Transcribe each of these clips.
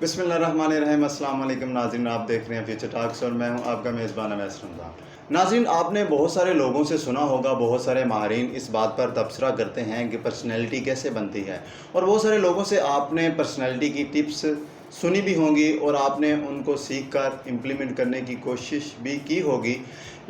बिस्मिल्लाहिर्रहमानिर्रहीम। अस्सलाम वालेकुम नाज़रीन, आप देख रहे हैं फ्यूचर टॉक्स और मैं हूं आपका मेज़बान अवैस रमज़ान। नाज़रीन, आपने बहुत सारे लोगों से सुना होगा, बहुत सारे माहिरीन इस बात पर तबसरा करते हैं कि पर्सनैलिटी कैसे बनती है, और बहुत सारे लोगों से आपने पर्सनैलिटी की टिप्स सुनी भी होंगी और आपने उनको सीख कर इम्प्लीमेंट करने की कोशिश भी की होगी।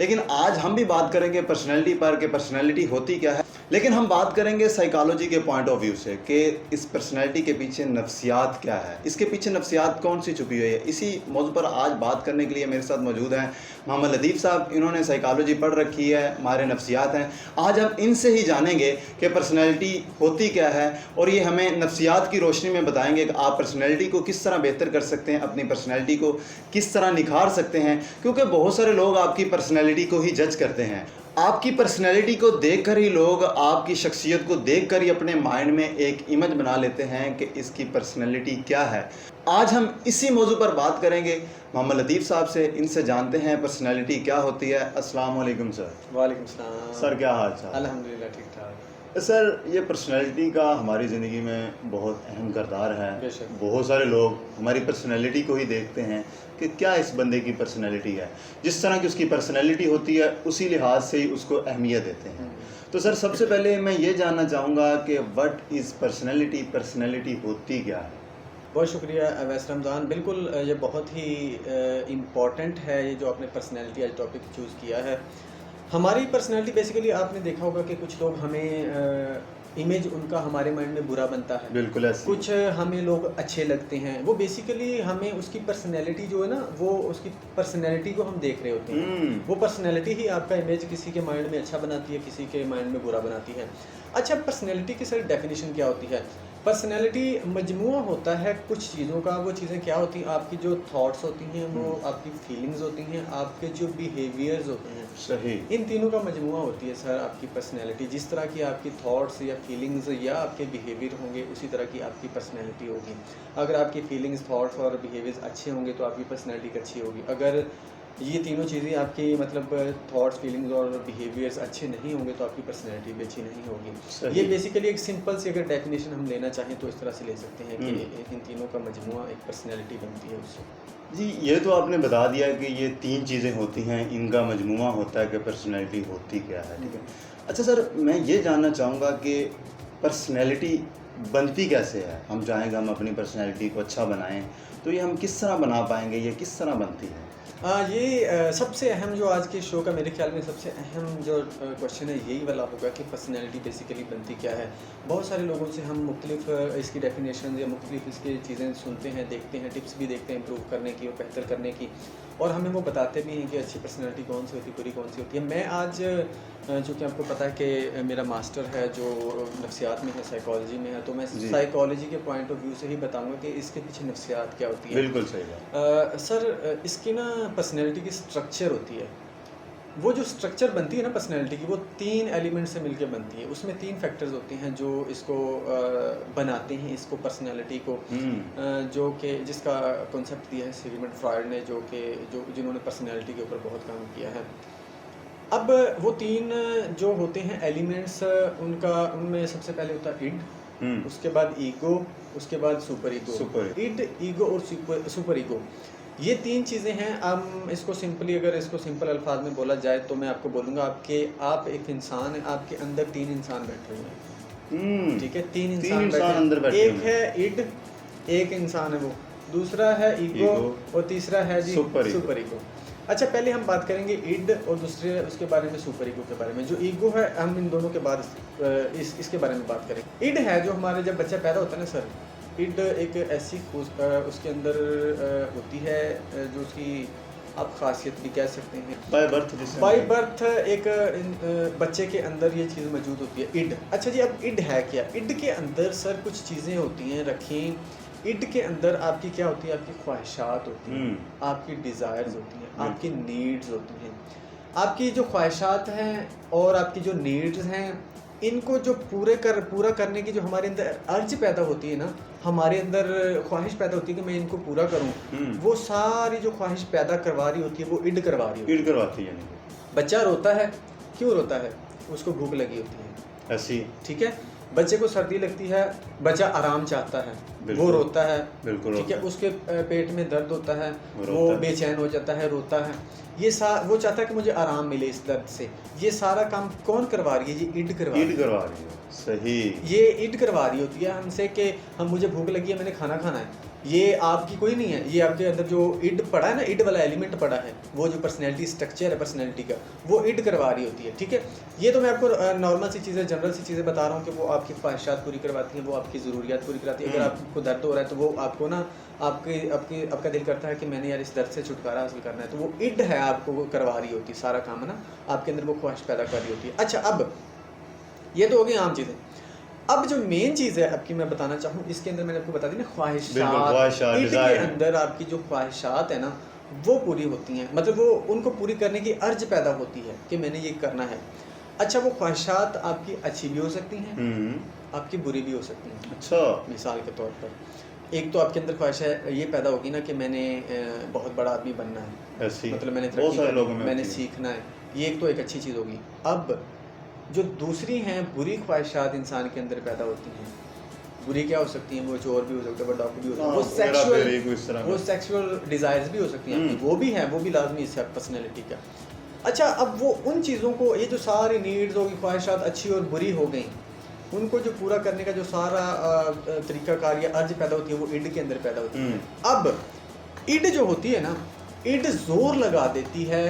लेकिन आज हम भी बात करेंगे पर्सनैलिटी पर कि पर्सनैलिटी होती क्या है, लेकिन हम बात करेंगे साइकोलॉजी के पॉइंट ऑफ व्यू से कि इस पर्सनैलिटी के पीछे नफ्सियात क्या है, इसके पीछे नफ्सियात कौन सी छुपी हुई है। इसी मौजू पर आज बात करने के लिए मेरे साथ मौजूद हैं मोहम्मद लतीफ़ साहब। इन्होंने साइकोलॉजी पढ़ रखी है, हमारे नफ्सियात हैं। आज हम इनसे ही जानेंगे कि पर्सनैलिटी होती क्या है, और ये हमें नफ्सियात की रोशनी में बताएंगे कि आप पर्सनैलिटी को किस तरह बेहतर कर सकते हैं, अपनी पर्सनैलिटी को किस तरह निखार सकते हैं। क्योंकि बहुत सारे लोग आपकी पर्सनैलिटी को ही जज करते हैं। आपकी पर्सनैलिटी को देखकर ही लोग आपकी शख्सियत को देखकर ही अपने माइंड में एक इमेज बना लेते हैं कि इसकी पर्सनैलिटी क्या है। आज हम इसी मौजू पर बात करेंगे मोहम्मद लतीफ़ साहब से। इनसे जानते हैं पर्सनैलिटी क्या होती है। अस्सलाम वालेकुम सर। वालेकुम सलाम सर, क्या हाल चाल? अल्हम्दुलिल्लाह ठीक ठाक। सर, ये पर्सनैलिटी का हमारी ज़िंदगी में बहुत अहम किरदार है। बेशक। बहुत सारे लोग हमारी पर्सनैलिटी को ही देखते हैं कि क्या इस बंदे की पर्सनैलिटी है, जिस तरह की उसकी पर्सनैलिटी होती है उसी लिहाज से ही उसको अहमियत देते हैं। तो सर, सबसे पहले मैं ये जानना चाहूँगा कि व्हाट इज़ पर्सनैलिटी, पर्सनैलिटी होती क्या है? बहुत शुक्रिया अवैस रमज़ान। बिल्कुल ये बहुत ही इम्पॉर्टेंट है, ये जो आपने पर्सनैलिटी आज टॉपिक चूज़ किया है। हमारी पर्सनैलिटी बेसिकली आपने देखा होगा कि कुछ लोग हमें इमेज उनका हमारे माइंड में बुरा बनता है, बिल्कुल ऐसे। कुछ हमें लोग अच्छे लगते हैं। वो बेसिकली हमें उसकी पर्सनैलिटी जो है ना, वो उसकी पर्सनैलिटी को हम देख रहे होते हैं। वो पर्सनैलिटी ही आपका इमेज किसी के माइंड में अच्छा बनाती है, किसी के माइंड में बुरा बनाती है। अच्छा, पर्सनैलिटी की सर डेफिनेशन क्या होती है? पर्सनैलिटी मजमूआ होता है कुछ चीज़ों का। वो चीज़ें क्या होती हैं? आपकी जो थॉट्स होती हैं, वो आपकी फीलिंग्स होती हैं, आपके जो बिहेवियर्स होते हैं, सही। इन तीनों का मजमूआ होती है सर आपकी पर्सनैलिटी। जिस तरह की आपकी थॉट्स या फीलिंग्स या आपके बिहेवियर होंगे, उसी तरह की आपकी पर्सनैलिटी होगी। अगर आपकी फीलिंग्स, थॉट्स और बिहेवियर्स अच्छे होंगे तो आपकी पर्सनैलिटी अच्छी होगी। अगर ये तीनों चीज़ें आपकी मतलब थॉट्स, फीलिंग्स और बिहेवियर्स अच्छे नहीं होंगे तो आपकी पर्सनैलिटी भी अच्छी नहीं होगी। ये बेसिकली एक सिंपल सी अगर डेफिनेशन हम लेना चाहें तो इस तरह से ले सकते हैं कि इन तीनों का मजमूआ एक पर्सनैलिटी बनती है उससे। जी, ये तो आपने बता दिया कि ये तीन चीज़ें होती हैं, इनका मजमूआ होता है कि पर्सनैलिटी होती क्या है, ठीक है। अच्छा सर, मैं ये जानना चाहूँगा कि पर्सनैलिटी बनती कैसे है? हम चाहेंगे हम अपनी पर्सनैलिटी को अच्छा बनाएं, तो ये हम किस तरह बना पाएंगे, ये किस तरह बनती है? ये सबसे अहम जो आज के शो का मेरे ख्याल में सबसे अहम जो क्वेश्चन है यही वाला होगा कि पर्सनैलिटी बेसिकली बनती क्या है। बहुत सारे लोगों से हम मुख्तलिफ इसकी डेफिनेशन या मुख्तलिफ इसकी चीज़ें सुनते हैं, देखते हैं, टिप्स भी देखते हैं इम्प्रूव करने की और बेहतर करने की, और हमें वो बताते भी हैं कि अच्छी पर्सनैलिटी कौन सी होती है, बुरी कौन सी होती है। मैं आज चूँकि आपको पता है कि मेरा मास्टर है जो नफ्सियात में है, साइकोलॉजी में है, तो मैं साइकोलॉजी के पॉइंट ऑफ व्यू से ही बताऊँगा कि इसके पीछे नफ्सियात क्या होती है। बिल्कुल सही बात। सर, इसकी ना पर्सनैलिटी की स्ट्रक्चर होती है। वो जो स्ट्रक्चर बनती है ना पर्सनैलिटी की, वो 3 एलिमेंट से मिलके बनती है। उसमें 3 फैक्टर्स होते हैं जो इसको बनाते हैं, इसको पर्सनैलिटी को, जो कि जिसका कॉन्सेप्ट दिया है सिगमंड फ्रॉयड ने, जो जिन्होंने पर्सनैलिटी के ऊपर बहुत काम किया है। अब वो 3 जो होते हैं एलिमेंट्स, उनमें सबसे पहले होता है इड, उसके बाद ईगो, उसके बाद सुपर ईगो। इड, ईगो और सुपर ईगो, ये 3 चीज़ें हैं। हम इसको सिंपली, अगर इसको सिंपल अल्फाज में बोला जाए तो मैं आपको बोलूँगा आप एक इंसान है, आपके अंदर 3 इंसान बैठे हुए हैं। ठीक है, 3 इंसान बैठे हैं। एक है इड, एक इंसान है वो, दूसरा है ईगो और तीसरा है जी सुपर ईगो। अच्छा, पहले हम बात करेंगे इड और दूसरे उसके बारे में सुपर ईगो के बारे में। जो ईगो है हम इन दोनों के बाद इसके बारे में बात करेंगे। इड है जो हमारे जब बच्चा पैदा होता है ना सर, इड एक ऐसी उसके अंदर होती है जो उसकी आप खासियत भी कह सकते हैं, बाय बर्थ एक बच्चे के अंदर ये चीज़ मौजूद होती है, इड। अच्छा जी, अब इड है क्या? इड के अंदर सर कुछ चीज़ें होती हैं रखी। इड के अंदर आपकी क्या होती है? आपकी ख्वाहिशात होती हैं, आपकी डिज़ायर्स होती हैं, आपकी नीड्स होती हैं। आपकी जो ख्वाहिशात हैं और आपकी जो नीड्स हैं, इनको जो पूरा करने की जो हमारे अंदर अर्ज पैदा होती है ना, हमारे अंदर ख्वाहिश पैदा होती है कि मैं इनको पूरा करूं, वो सारी जो ख्वाहिश पैदा करवा रही होती है वो इड करवा रही होती है। इड करवाती है। बच्चा रोता है, क्यों रोता है? उसको भूख लगी होती है, ऐसी। ठीक है। बच्चे को सर्दी लगती है, बच्चा आराम चाहता है। बिल्कुल। वो रोता है, बिल्कुल ठीक है, रोता है। उसके पेट में दर्द होता है, वो वो रोता है। बेचैन हो जाता है, रोता है, वो चाहता है कि मुझे आराम मिले इस दर्द से। ये सारा काम कौन करवा रही है? ये ईड करवा रही ईद है। करवा रही है, सही। ये ईड करवा रही होती है हमसे कि हम मुझे भूख लगी है, मैंने खाना खाना है। ये आपकी कोई नहीं है, ये आपके अंदर जो ईड पड़ा है ना, ईड वाला एलिमेंट पड़ा है, वो जो पर्सनैलिटी स्ट्रक्चर है पर्सनैलिटी का, वो ईड करवा रही होती है, ठीक है। ये तो मैं आपको नॉर्मल सी चीज़ें, जनरल सी चीज़ें बता रहा हूँ कि वो आपकी ख्वाहिशात पूरी करवाती हैं, वो आपकी ज़रूरियात पूरी कराती है। अगर आपको दर्द हो रहा है तो वो आपको ना आपका दिल करता है कि मैंने यार इस दर्द से छुटकारा हासिल करना है, तो वो ईड है आपको वो करवा रही होती है सारा काम, है ना, आपके अंदर वो ख्वाहिश पैदा कर रही होती है। अच्छा, अब ये तो हो गई आम चीज़ें। अब जो मेन चीज़ है आपकी मैं बताना चाहूँ, इसके अंदर मैंने आपको बता दी ना, बिल्कुल, ख्वाहिशात, ईद के desire। अंदर आपकी जो ख्वाहिशात है ना, वो पूरी होती हैं, मतलब वो उनको पूरी करने की अर्ज पैदा होती है कि मैंने ये करना है। अच्छा, वो ख्वाहिशात आपकी अच्छी भी हो सकती हैं, आपकी बुरी भी हो सकती हैं। अच्छा। मिसाल के तौर पर, एक तो आपके अंदर ख्वाहिश है ये पैदा होगी ना कि मैंने बहुत बड़ा आदमी बनना है, ऐसी मतलब मैंने बहुत तरक्की सारे करनी लोगों है, में मैंने होती है। सीखना है। ये एक तो एक अच्छी चीज़ होगी। अब जो दूसरी हैं बुरी ख्वाहिशात इंसान के अंदर पैदा होती हैं। बुरी क्या हो सकती हैं? वो चोर भी हो सकता है, वो डाकू भी हो सकता है, वो हेरा-फेरी को इस तरह वो का। सेक्सुअल डिज़ायर्स भी हो सकती हैं आपकी, वो भी हैं, वो भी लाजमी हिस्सा है पर्सनैलिटी का। अच्छा, अब वो उन चीज़ों को, ये जो सारी नीड्स होगी, ख्वाहिशात अच्छी और बुरी हो गई, उनको जो पूरा करने का जो सारा तरीक़ाकार या अर्ज पैदा होती है, वो ईड के अंदर पैदा होती है। अब ईड जो होती है ना, ईड ज़ोर लगा देती है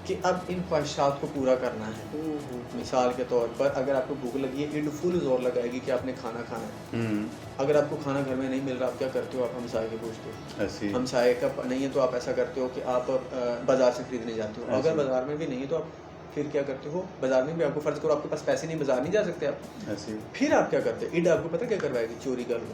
कि अब इन ख्वाहिशात को पूरा करना है। मिसाल के तौर पर, अगर आपको भूख लगी है, ईड फुल जोर लगाएगी कि आपने खाना खाना है। अगर आपको खाना घर में नहीं मिल रहा, आप क्या करते हो? आप हमसाये के पूछते हो। ऐसी हमसाये का नहीं है तो आप ऐसा करते हो कि आप बाज़ार से खरीदने जाते हो। अगर ऐसी। बाज़ार में भी नहीं है तो आप फिर क्या करते हो? बाज़ार में भी आपको फ़र्ज़ करो आपके पास पैसे नहीं, बाज़ार नहीं जा सकते आप, ऐसी फिर आप क्या करते हो? ईड आपको पता क्या करवाएगी? चोरी कर लो।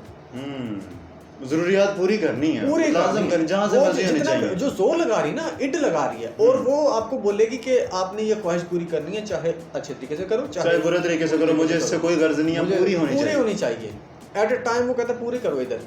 ज़रूरियात पूरी करनी है, पूरे लाज़िम करनी, जहाँ से वो मर्ज़ी होनी जितना चाहिए। जो जोर लगा रही है ना, ईड लगा रही है, और वो आपको बोलेगी कि आपने ये ख्वाहिश पूरी करनी है, चाहे अच्छे तरीके से करो, चाहे बुरे तरीके से करो, मुझे इससे कोई गर्ज नहीं है, मुझे पूरी होनी पूरी चाहिए। होनी चाहिए। एट ए टाइम वो कहता है पूरी करो इधर।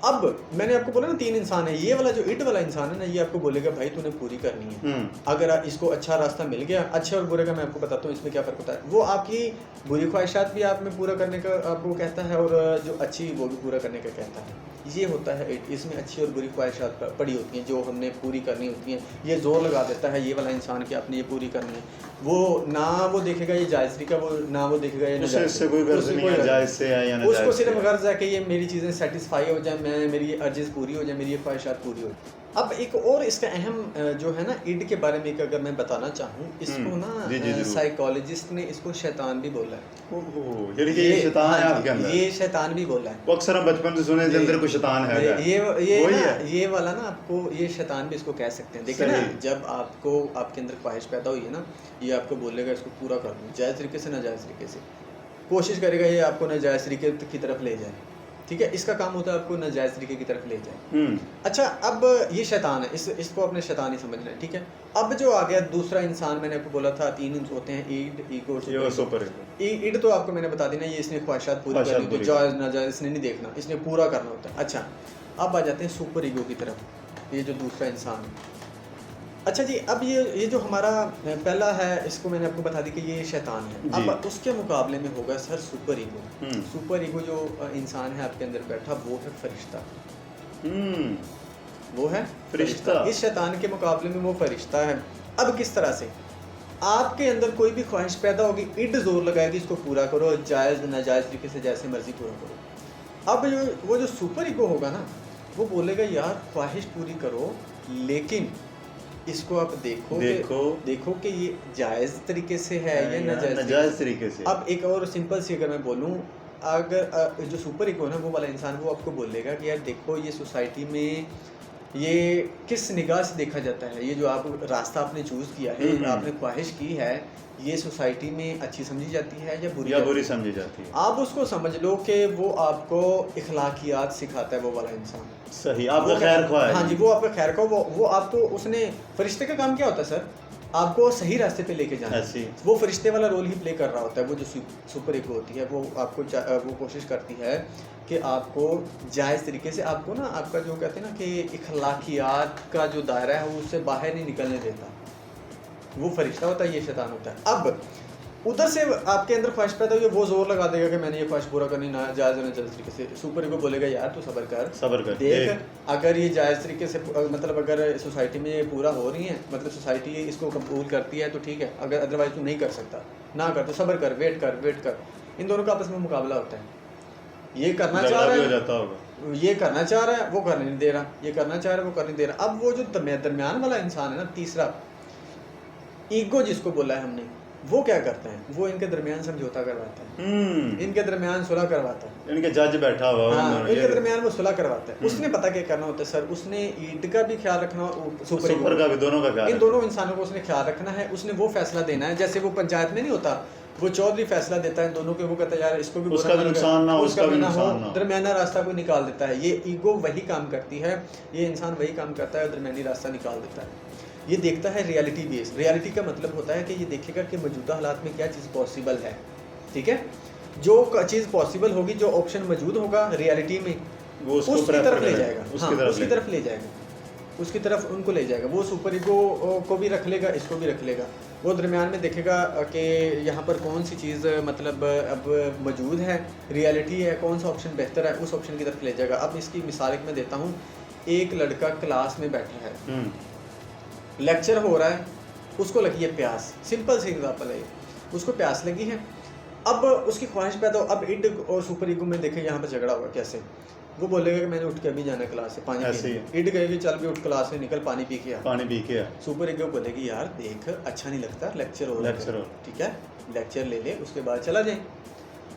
अब मैंने आपको बोला ना 3 इंसान है, ये वाला जो ईड वाला इंसान है ना, ये आपको बोलेगा भाई तूने पूरी करनी है। अगर इसको अच्छा रास्ता मिल गया, अच्छे और बुरे का मैं आपको बताता हूँ इसमें क्या फ़र्क होता है। वो आपकी बुरी ख्वाहिशात भी आप में पूरा करने का आपको कहता है, और जो अच्छी वो भी पूरा करने का कहता है। ये होता है ईड। इसमें अच्छी और बुरी ख्वाहिशात पड़ी होती हैं जो हमने पूरी करनी होती हैं। ये ज़ोर लगा देता है ये वाला इंसान कि आपने ये पूरी करनी है। वो ना वो देखेगा ये जायज़ तरीका, वो ना वो देखेगा ये उसे नाजायज़ इससे कोई गर्ज उससे नहीं कोई है, गर्ज जायज़ से है या उसको नाजायज़ से सिर्फ है। गर्ज है कि ये मेरी चीज़ें सेटिस्फाई हो जाए, मैं मेरी ये अर्जेस पूरी हो जाए, मेरी ये ख्वाहिशात पूरी हो जाए। अब एक और इसका अहम जो है ना ईड के बारे में एक अगर मैं बताना चाहूँ, इसको जी, जी, ना ज़रूर। साइकोलॉजिस्ट ने इसको शैतान भी बोला है। ओहो, यानी कि ये शैतान है हाँ आपके जी, अंदर। ये शैतान भी बोला है। वो अक्सर हम बचपन से सुने, इसके अंदर कोई शैतान है। ये वही ना, है। ये वाला ना आपको ये शैतान भी इसको कह सकते हैं। देखिए ना, सही। जब आपको आपके अंदर ख्वाहिश पैदा हुई है ना, ये आपको बोलेगा इसको पूरा कर दो, जायज़ तरीके से, नाजायज़ तरीके से कोशिश करेगा ये आपको नाजायज़ तरीके की तरफ ले जाए, ठीक है। इसका काम होता है आपको नाजायज़ तरीके की तरफ ले जाए। अच्छा, अब ये शैतान है, इसको अपने शैतान ही समझना है, ठीक है। अब जो आ गया दूसरा इंसान, मैंने आपको बोला था 3 होते हैं, ईड, ईगो, सुपर ईड तो आपको मैंने बता दी ना, ये इसने ख्वाहिशात पूरी करनी होती है, जायज़ नाजायज़ इसने नहीं देखना, इसने पूरा करना होता है। अच्छा, अब आ जाते हैं सुपर ईगो की तरफ, ये जो दूसरा इंसान है। अच्छा जी, अब ये जो हमारा पहला है, इसको मैंने आपको बता दी कि ये शैतान है। अब उसके मुकाबले में होगा sir super ego. Super ego जो इंसान है आपके अंदर बैठा, वो है फरिश्ता। वो है फरिश्ता। इस शैतान के मुकाबले में वो फरिश्ता है। अब किस तरह से आपके अंदर कोई भी ख्वाहिश पैदा होगी, ईड जोर लगाएगी इसको पूरा करो, जायज़ नाजायज़ तरीके से जैसे मर्जी पूरा करो। अब वो जो सुपर ईगो होगा ना, वो बोलेगा यार ख्वाहिश पूरी करो, लेकिन इसको आप देखो कि ये जायज़ तरीके से है या नाजायज़ तरीके से। अब एक और सिंपल सी अगर मैं बोलूँ, अगर जो सुपर ईगो है ना, वो वाला इंसान वो आपको बोलेगा कि यार देखो ये सोसाइटी में ये किस निगाह से देखा जाता है, ये जो आप रास्ता आपने चूज़ किया है, आपने ख्वाहिश की है, ये सोसाइटी में अच्छी समझी जाती है या बुरी समझी जाती है। आप उसको समझ लो कि वो आपको इखलाकियात सिखाता है, वो वाला इंसान। सही, आपका खैर ख्वाह है। हाँ जी, वो आपका खैर ख्वाह, वो आपको, उसने फरिश्ते का काम क्या होता है सर? आपको सही रास्ते पे लेके जाना है। वो फरिश्ते वाला रोल ही प्ले कर रहा होता है। वो जो सुपर ईगो होती है, वो आपको वो कोशिश करती है कि आपको जायज़ तरीके से, आपको ना, आपका जो कहते हैं ना कि इखलाकियात का जो दायरा है, वो उससे बाहर नहीं निकलने देता। वो फरिश्ता होता है, ये शैतान होता है। अब उधर से आपके अंदर ख्वाहिश पैदा हुई, वो जोर लगा देगा कि मैंने ये ख्वाहिश पूरा करनी ना जायज़ ना जायज़ तरीके से। सुपर ईगो बोलेगा यार तू सब्र कर देख अगर ये जायज़ तरीके से मतलब अगर सोसाइटी में ये पूरा हो रही है, मतलब सोसाइटी इसको कबूल करती है तो ठीक है, अगर अदरवाइज तू नहीं कर सकता ना कर तो सब्र कर, वेट कर। इन दोनों का आपस में मुकाबला होता है। ये करना चाह रहा है, ये करना चाह रहा है, वो करने नहीं दे रहा, ये करना चाह रहा है, वो करने नहीं दे रहा। अब वो जो दरमियान वाला इंसान है ना, तीसरा ईगो जिसको बोला है हमने, वो क्या करता है, वो इनके दरमियान समझौता करवाता है, इनके दरमियान सुलह करवाता है, इनके जज बैठा हुआ हाँ, इनके दरमियान वो सुलह करवाता है। उसने पता क्या करना होता है सर, उसने ईद का भी ख्याल रखना और सुपर का भी, दोनों का ख्याल, इन दोनों इंसानों को उसने ख्याल रखना है। उसने वो फैसला देना है, जैसे वो पंचायत में नहीं होता, वो चौधरी फैसला देता है दोनों के, वो कहता है यार इसको भी उसका भी नुकसान ना, उसका भी नुकसान ना, दरमियाना रास्ता कोई निकाल देता है। ये ईगो वही काम करती है, ये इंसान वही काम करता है, दरमियानी रास्ता निकाल देता है। ये देखता है रियलिटी बेस। रियलिटी का मतलब होता है कि ये देखेगा कि मौजूदा हालात में क्या चीज़ पॉसिबल है, ठीक है। जो चीज़ पॉसिबल होगी, जो ऑप्शन मौजूद होगा रियलिटी में, वो उसकी तरफ ले जाएगा, उसकी तरफ ले जाएगा, उसकी तरफ उनको ले जाएगा। वो सुपर ईगो को भी रख लेगा, इसको भी रख लेगा। वो दरमियान में देखेगा कि यहाँ पर कौन सी चीज़ मतलब अब मौजूद है, रियलिटी है, कौन सा ऑप्शन बेहतर है, उस ऑप्शन की तरफ ले जाएगा। अब इसकी मिसाल एक मैं देता हूँ। एक लड़का क्लास में बैठा है, लेक्चर हो रहा है, उसको लगी है प्यास, सिंपल सी एग्जाम्पल है, उसको प्यास लगी है। अब उसकी ख्वाहिश पैदा हो, अब इड और सुपर ईगो में देखें यहाँ पर झगड़ा हुआ कैसे। वो बोलेगा कि मैंने उठ के अभी जाना क्लास से पानी पी, इड कहेगी चल भी उठ क्लास से निकल पानी पी के आ। सुपर ईगो बोलेगी यार देख अच्छा नहीं लगता, लेक्चर हो ठीक है, लेक्चर ले ले, उसके बाद चला जाए।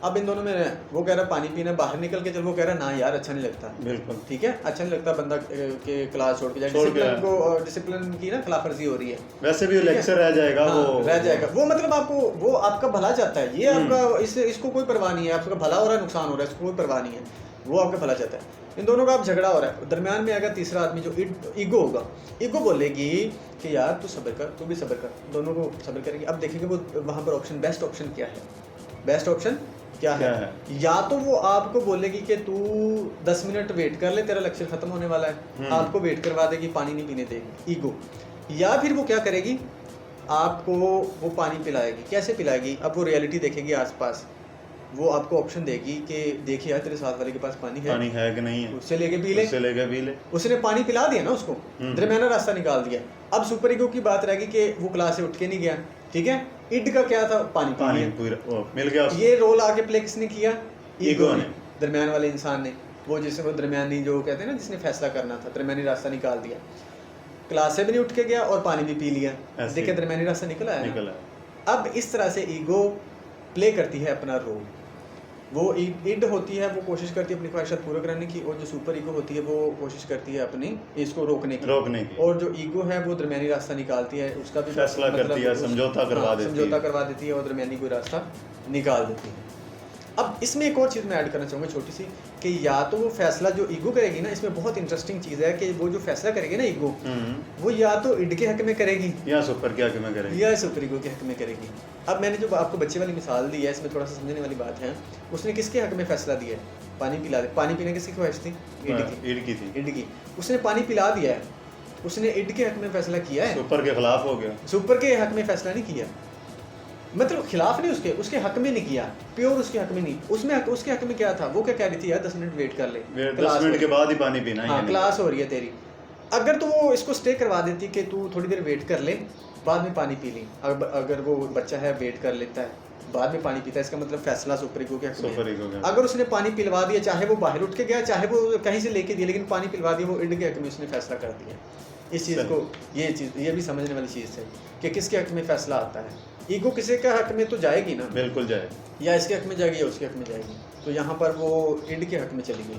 अब इन दोनों में वो कह रहा है पानी पीना, बाहर निकल के चल, वो कह रहा है ना यार अच्छा नहीं लगता, बिल्कुल ठीक है, अच्छा नहीं लगता बंदा के क्लास छोड़ के जाए, डिसिप्लिन को, डिसिप्लिन की ना खिलाफवर्जी हो रही है, वैसे भी लेक्चर रह जाएगा, वो रह जाएगा। वो मतलब आपको, वो आपका भला चाहता है, ये आपका इसको कोई परवाह नहीं है, आपका भला हो रहा है नुकसान हो रहा है, इसको कोई परवाह नहीं है, वो आपका भला चाहता है। इन दोनों का आप झगड़ा हो रहा है, दरमियान में अगर तीसरा आदमी जो ईगो होगा, ईगो बोलेगी कि यार तू सब्र कर, तू भी सब्र कर, दोनों को सब्र करेंगे। अब देखेंगे वो वहाँ पर ऑप्शन, बेस्ट ऑप्शन क्या है, बेस्ट ऑप्शन क्या है? या तो वो आपको बोलेगी कि तू 10 मिनट वेट कर ले, तेरा लेक्चर खत्म होने वाला है, आपको वेट करवा देगी, पानी नहीं पीने देगी, ईगो। या फिर वो क्या करेगी, आपको वो पानी पिलाएगी। कैसे पिलाएगी, अब वो रियलिटी देखेगी आसपास, वो आपको ऑप्शन देगी कि देखिए यार तेरे साथ वाले के पास पानी है कि नहीं है, उससे लेके पी ले, उसने पानी पिला दिया ना उसको, दरमियाना रास्ता निकाल दिया। अब सुपर ईगो की बात रहेगी कि वो क्लास से उठ के नहीं गया, ठीक है, इड का क्या था, पानी मिल गया। ये रोल आगे प्ले किसने किया, ईगो ने, दरमियान वाले इंसान ने, वो जिसे वो दरमियानी जो कहते हैं ना, जिसने फैसला करना था, दरमियानी रास्ता निकाल दिया, क्लास से भी नहीं उठ के गया और पानी भी पी लिया, देखिए दरमियानी रास्ता निकला है। अब इस तरह से ईगो प्ले करती है अपना रोल। वो इड होती है, वो कोशिश करती है अपनी ख्वाहिशात पूरा कराने की, और जो सुपर ईगो होती है वो कोशिश करती है अपनी इसको रोकने की। और जो ईगो है वो दरमियानी रास्ता निकालती है, उसका भी फैसला करती है, समझौता करवा देती है और दरमियानी कोई रास्ता निकाल देती है। अब इसमें एक और चीज़ मैं ऐड करना चाहूँगा छोटी सी, कि या तो वो फैसला जो ईगो करेगी ना, इसमें बहुत इंटरेस्टिंग चीज़ है कि वो जो फैसला करेगी ना ईगो, वो या तो इड के हक में करेगी, या सुपर के हक में करेगी, या सुपर ईगो के हक में करेगी। अब मैंने जो आपको बच्चे वाली मिसाल दी है, इसमें थोड़ा सा समझने वाली बात है। उसने किसके हक में फैसला दिया है, पानी पिला दे, पानी पीने किसकी ख्वाहिश थी, इड की, उसने पानी पिला दिया है, उसने इड के हक में फैसला किया है, सुपर के खिलाफ हो गया, सुपर के हक में फैसला नहीं किया, मतलब खिलाफ नहीं, उसके हक में नहीं किया, प्योर उसके हक में नहीं। उसमें उसके हक में क्या था, वो क्या कह रही थी, यार 10 मिनट वेट कर ले, 10 मिनट के बाद ही पानी पीना है, क्लास हो रही है तेरी। अगर तो वो इसको स्टे करवा देती कि तू थोड़ी देर वेट कर ले, बाद में पानी पी ली। अगर वो बच्चा है वेट कर लेता है, बाद में पानी पीता है, इसका मतलब फैसला सुपर ईगो के हक में। अगर उसने पानी पिलवा दिया, चाहे वो बाहर उठ के गया, चाहे वो कहीं से लेके दिया, लेकिन पानी पिलवा दिया, वो इड के हक में उसने फैसला कर दिया। इस चीज़ को, ये भी समझने वाली चीज़ है कि किसके हक में फैसला आता है। ईगो किसी के हक में तो जाएगी ना, बिल्कुल जाएगी, या इसके हक में जाएगी या उसके हक में जाएगी, तो यहाँ पर वो इड के हक में चली गई।